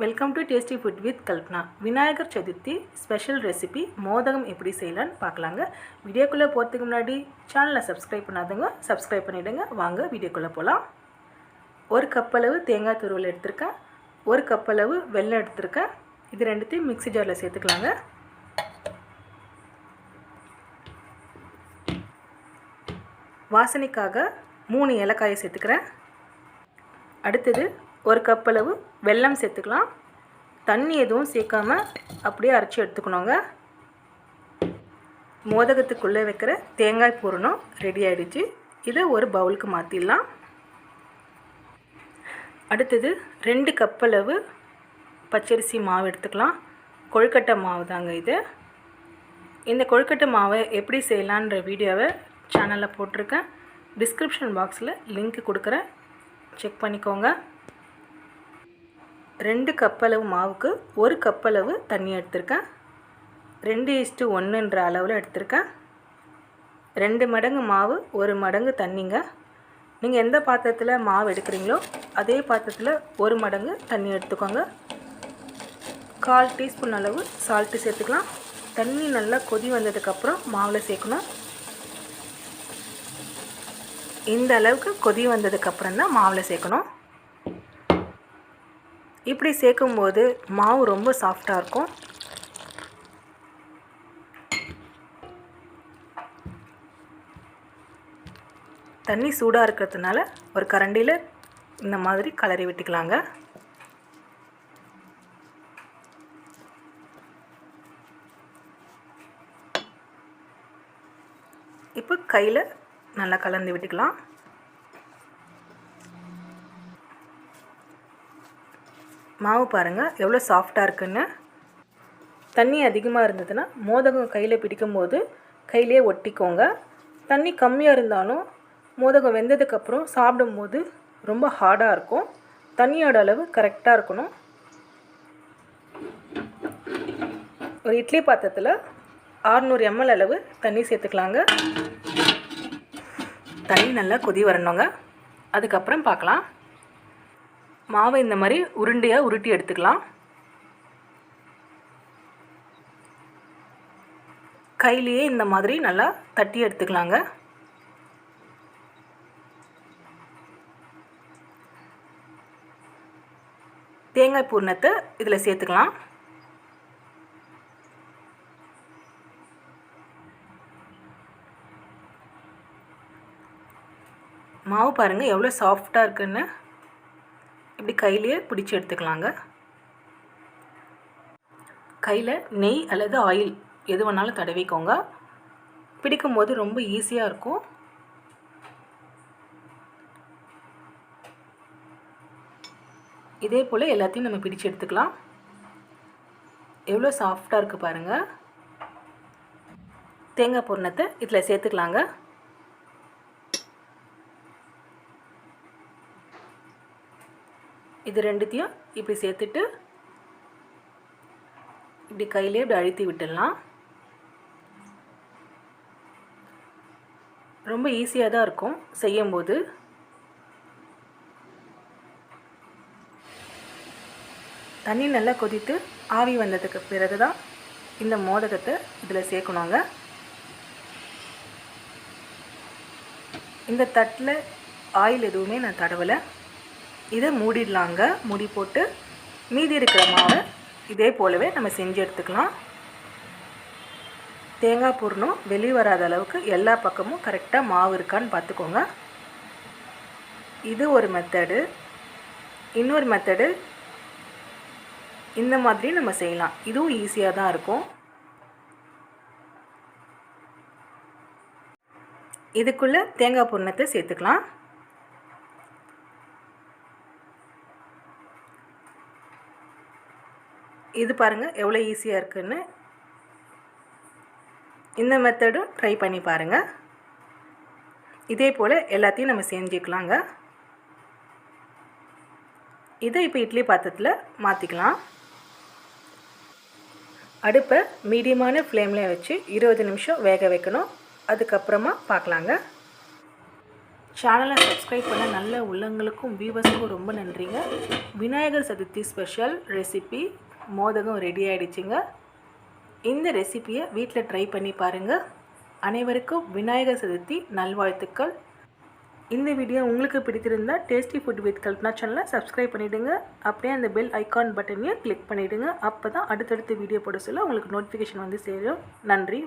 Welcome to tasty food with Kalpana. Vinayagar Chaturthi special recipe மோதகம் எப்படி செய்யலான்னு பார்க்கலாங்க. வீடியோக்குள்ளே போகிறதுக்கு முன்னாடி சேனலை சப்ஸ்கிரைப் பண்ணாதவங்க சப்ஸ்கிரைப் பண்ணிவிடுங்க. வாங்க வீடியோக்குள்ளே போகலாம். ஒரு கப்பளவு தேங்காய் துருவல் எடுத்திருக்கேன், ஒரு கப்பளவு வெல்லம் எடுத்திருக்கேன். இது ரெண்டுத்தையும் மிக்ஸி ஜாரில் சேர்த்துக்கலாங்க. வாசனைக்காக 3 ஏலக்காயை சேர்த்துக்கிறேன். அடுத்தது ஒரு கப்பளவு வெல்லம் சேர்த்துக்கலாம். தண்ணி எதுவும் சேர்க்காம அப்படியே அரைச்சி எடுத்துக்கணுங்க. மோதகத்துக்குள்ளே வைக்கிற தேங்காய் பூரணம் ரெடி ஆகிடுச்சு. இதை ஒரு பவுலுக்கு மாற்றிடலாம். அடுத்தது 2 கப்பளவு பச்சரிசி மாவு எடுத்துக்கலாம். கொழுக்கட்டை மாவு தாங்க இது. இந்த கொழுக்கட்டை மாவை எப்படி செய்யலான்ற வீடியோவை சேனலில் போட்டிருக்கேன். டிஸ்கிரிப்ஷன் பாக்ஸில் லிங்க் கொடுக்குறேன், செக் பண்ணிக்கோங்க. 2 கப்பளவு மாவுக்கு 1 கப்பளவு தண்ணி எடுத்திருக்கேன். 2:1 அளவில் எடுத்திருக்கேன். 2 மடங்கு மாவு 1 மடங்கு தண்ணிங்க. நீங்கள் எந்த பாத்திரத்தில் மாவு எடுக்கிறீங்களோ அதே பாத்திரத்தில் 1 மடங்கு தண்ணி எடுத்துக்கோங்க. 1/4 டீஸ்பூன் அளவு சால்ட்டு சேர்த்துக்கலாம். தண்ணி நல்லா கொதி வந்ததுக்கப்புறம் மாவில் சேர்க்கணும். இந்த அளவுக்கு கொதி வந்ததுக்கப்புறம் தான் மாவில் சேர்க்கணும். இப்படி சேர்க்கும்போது மாவு ரொம்ப சாஃப்டாக இருக்கும். தண்ணி சூடாக இருக்கிறதுனால ஒரு கரண்டியில் இந்த மாதிரி கலரி விட்டுக்கலாங்க. இப்போ கையில் நல்லா கலந்து விட்டுக்கலாம். மாவு பாருங்கள் எவ்வளோ சாஃப்டாக இருக்குன்னு. தண்ணி அதிகமாக இருந்ததுன்னா மோதகம் கையில் பிடிக்கும்போது கையிலே ஒட்டிக்கோங்க. தண்ணி கம்மியாக இருந்தாலும் மோதகம் வெந்ததுக்கப்புறம் சாப்பிடும்போது ரொம்ப ஹார்டாக இருக்கும். தண்ணியோட அளவு கரெக்டாக இருக்கணும். ஒரு இட்லி பாத்திரத்தில் 600 ml அளவு தண்ணி சேர்த்துக்கலாங்க. தண்ணி நல்லா கொதி வரணுங்க. அதுக்கப்புறம் பார்க்கலாம். மாவை இந்த மாதிரி உருண்டையாக உருட்டி எடுத்துக்கலாம். கையிலேயே இந்த மாதிரி நல்லா தட்டி எடுத்துக்கலாங்க. தேங்காய் பூரணத்தை இதில் சேர்த்துக்கலாம். மாவு பாருங்கள் எவ்வளோ சாஃப்டாக இருக்குன்னு. இப்படி கையிலேயே பிடிச்சி எடுத்துக்கலாங்க. கையில் நெய் அல்லது ஆயில் எது வேணாலும் தடவிக்கோங்க. பிடிக்கும்போது ரொம்ப ஈஸியாக இருக்கும். இதே போல் எல்லாத்தையும் நம்ம பிடிச்சி எடுத்துக்கலாம். எவ்வளோ சாஃப்டாக இருக்குது பாருங்கள். தேங்காய் பூரணத்தை இதில் சேர்த்துக்கலாங்க. இது ரெண்டுத்தையும் இப்படி சேர்த்துட்டு இப்படி கையிலே இப்படி அழுத்தி விட்டுடலாம். ரொம்ப ஈஸியாக தான் இருக்கும் செய்யும்போது. தண்ணி நல்லா கொதித்து ஆவி வந்ததுக்கு பிறகு தான் இந்த மோதகத்தை இதில் சேர்க்கணுங்க. இந்த தட்டில் ஆயில் எதுவுமே நான் தடவலை. இதை மூடிடலாங்க. மூடி போட்டு மீதி இருக்கிற மாவை இதே போலவே நம்ம செஞ்சு எடுத்துக்கலாம். தேங்காய் பூரணம் வெளியே வராத அளவுக்கு எல்லா பக்கமும் கரெக்டாக மாவு இருக்கான்னு பார்த்துக்கோங்க. இது ஒரு மெத்தடு. இன்னொரு மெத்தடு இந்த மாதிரி நம்ம செய்யலாம். இதுவும் ஈஸியாக தான் இருக்கும். இதுக்குள்ளே தேங்காய் பூரணத்தை சேர்த்துக்கலாம். இது பாருங்கள் எவ்வளோ ஈஸியாக இருக்குன்னு. இந்த மெத்தடும் ட்ரை பண்ணி பாருங்கள். இதே போல் எல்லாத்தையும் நம்ம செஞ்சுக்கலாங்க. இதை இப்போ இட்லி பாத்திரத்தில் மாற்றிக்கலாம். அடுப்பை மீடியமான ஃப்ளேமில் வச்சு 20 நிமிஷம் வேக வைக்கணும். அதுக்கப்புறமா பார்க்கலாங்க. சேனலை சப்ஸ்கிரைப் பண்ண நல்ல உள்ளங்களுக்கும் வியூவர்ஸுக்கும் ரொம்ப நன்றிங்க. விநாயகர் சதுர்த்தி ஸ்பெஷல் ரெசிபி மோதகம் ரெடி ஆகிடுச்சிங்க. இந்த ரெசிப்பியை வீட்டில் ட்ரை பண்ணி பாருங்கள். அனைவருக்கும் விநாயகர் சதுர்த்தி நல்வாழ்த்துக்கள். இந்த வீடியோ உங்களுக்கு பிடித்திருந்தால் டேஸ்டி ஃபுட் வித் கல்பனா சேனலை சப்ஸ்கிரைப் பண்ணிவிடுங்க. அப்படியே அந்த பெல் ஐக்கான் பட்டனையும் கிளிக் பண்ணிவிடுங்க. அப்போ தான் அடுத்தடுத்த வீடியோ போட சொல்ல உங்களுக்கு நோட்டிஃபிகேஷன் வந்து சேரும். நன்றி.